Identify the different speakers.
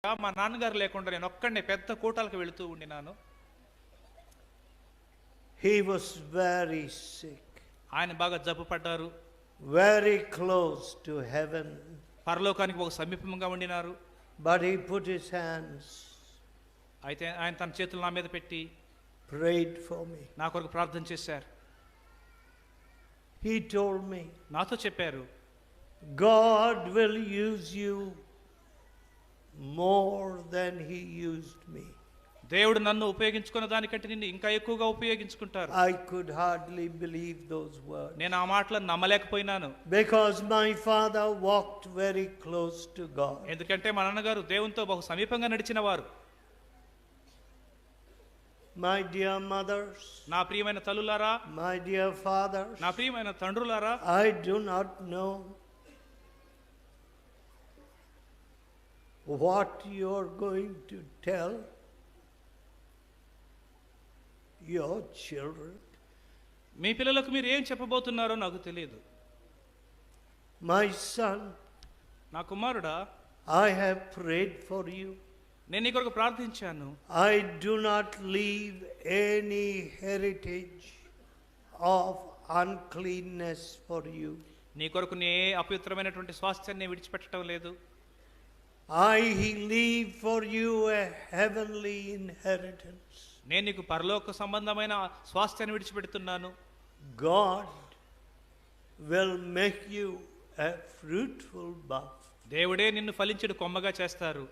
Speaker 1: మా నాన్నగారు లేకుండా నేను ఒక్కడే పెద్ద కూటాలకు వెళుతూ ఉండినాను.
Speaker 2: He was very sick.
Speaker 1: ఆయన బాగా జబ్బు పడ్డారు.
Speaker 2: Very close to heaven.
Speaker 1: పరలోకానికి ఒక సమీపంగా ఉండినారు.
Speaker 2: But he put his hands.
Speaker 1: అయితే ఆయన తన చేతులు నా మీద పెట్టి
Speaker 2: prayed for me.
Speaker 1: నా కొరకు ప్రార్థన చేశారు.
Speaker 2: He told me,
Speaker 1: నాతో చెప్పారు,
Speaker 2: God will use you more than he used me.
Speaker 1: దేవుడు నన్ను ఉపయోగించుకున్న దానికంటే నిన్ను ఇంకా ఎక్కువగా ఉపయోగించుకుంటారు.
Speaker 2: I could hardly believe those words.
Speaker 1: నేను ఆ మాటలను నమ్మలేకపోయినాను.
Speaker 2: Because my father walked very close to God.
Speaker 1: ఎందుకంటే మా నాన్నగారు దేవునితో బహు సమీపంగా నడిచిన వారు.
Speaker 2: My dear mothers,
Speaker 1: నా ప్రియమైన తల్లులారా,
Speaker 2: my dear fathers,
Speaker 1: నా ప్రియమైన తండ్రులారా,
Speaker 2: I do not know what you are going to tell your children.
Speaker 1: మీ పిల్లలకు మీరు ఏం చెప్పబోతున్నారో నాకు తెలియదు.
Speaker 2: My son,
Speaker 1: నా కుమారుడా,
Speaker 2: I have prayed for you.
Speaker 1: నేను నీ కొరకు ప్రార్థించాను.
Speaker 2: I do not leave any heritage of uncleanness for you.
Speaker 1: నీ కొరకు నే అపవిత్రమైనటువంటి స్వాస్థ్యాన్ని విడిచిపెట్టడం లేదు.
Speaker 2: I leave for you a heavenly inheritance.
Speaker 1: నేను నీకు పరలోక సంబంధమైన స్వాస్థ్యాన్ని విడిచిపెడుతున్నాను.
Speaker 2: God will make you a fruitful buff.
Speaker 1: దేవుడే నిన్ను ఫలించుడు కొమ్మగా చేస్తారు.